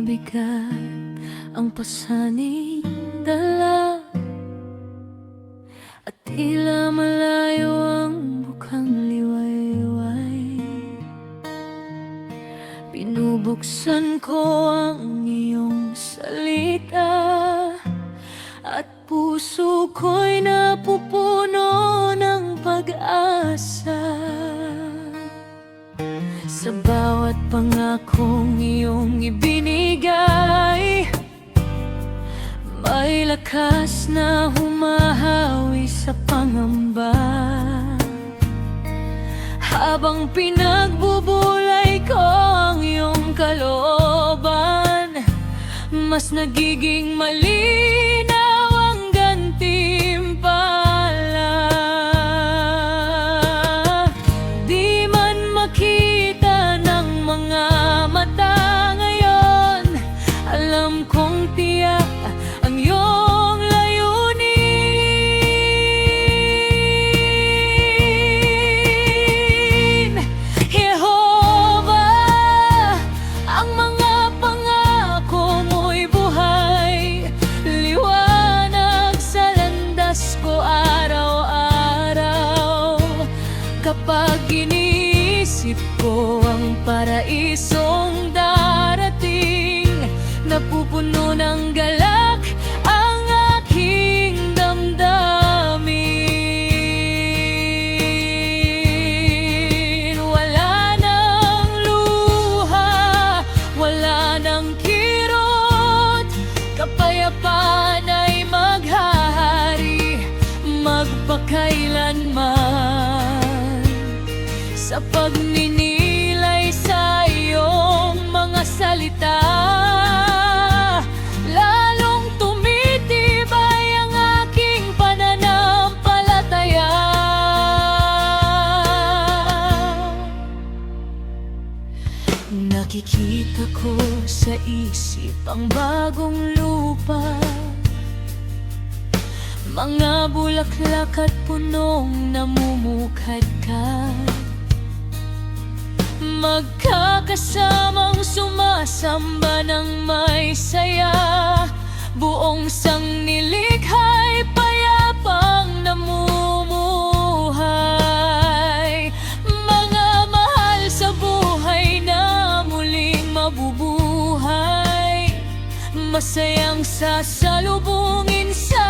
mabigat ang pasaning dala, at tila malayo ang bukang liwayway. Binubuksan ko ang iyong salita, at puso ko'y napupuno ng pag-asa. Sa bawat pangakong iyong ibinigay, may lakas na humahawi sa pangamba. Habang pinagbubulay ko ang iyong kalooban, mas nagiging malinaw ang gantimpala. Di man makita ng mga mata ngayon, alam kong tiyak ang iyong layunin. Jehovah, ang mga pangako mo'y buhay, liwanag sa landas ko araw-araw. Kapag iniisip ko ang paraisong darating, napupuno ng galak ang aking damdamin. Wala nang luha, wala nang kirot, kapayapaan ay maghahari magpakailanman. Sa pagninilay sa iyong mga salita, lalong tumitibay ang aking pananampalataya. Nakikita ko sa isip ang bagong lupa, mga bulaklak at punong namumukadkad, magkakasamang sumasamba ng may saya. Buong sanglilikha'y payapang namumuhay, mga mahal sa buhay na muling mabubuhay, masayang sasalubungin sa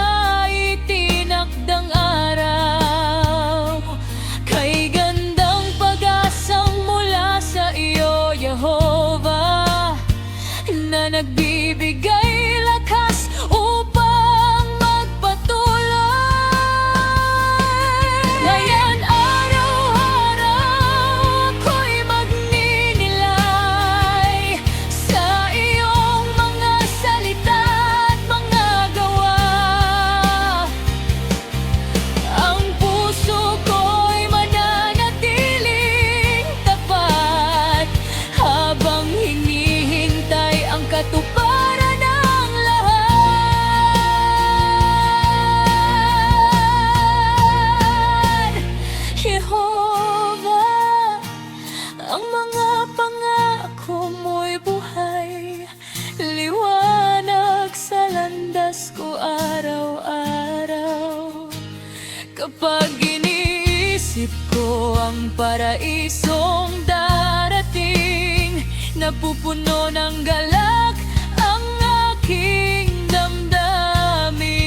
itinakdang araw. Kay gandang pag-asang mula sa iyo, Jehovah, na nagbibigay lakas upang magpatuloy. Ngayon araw-araw ako'y magninilay sa iyong mga salita at mga gawa. Ang puso ko'y mananatiling tapat habang hinihintay ang katuparan ng lahat. Jehovah, ang mga pangako mo'y buhay, liwanag sa landas ko araw-araw. Kapag iniisip ko ang paraisong darating, napupuno ng galak ang aking damdamin.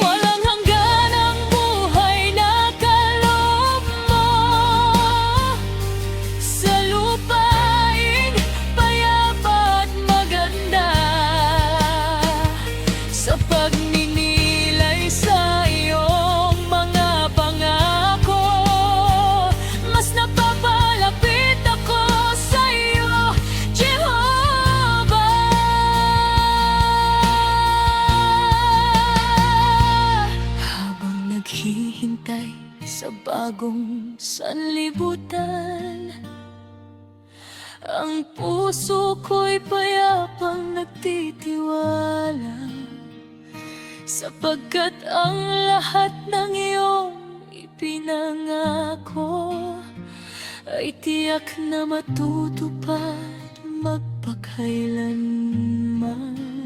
Walang hanggan ang buhay na kaloob mo, sa lupaing payapa at maganda. Sa pagninilay sa iyong mga pangako, mas napapalapit ako sa iyo, Jehovah. Habang naghihintay sa bagong sanlibutan, ang puso ko'y payapang nagtitiwala, sapagkat ang lahat ng iyong ipinangako ay tiyak na matutupad magpakailanman.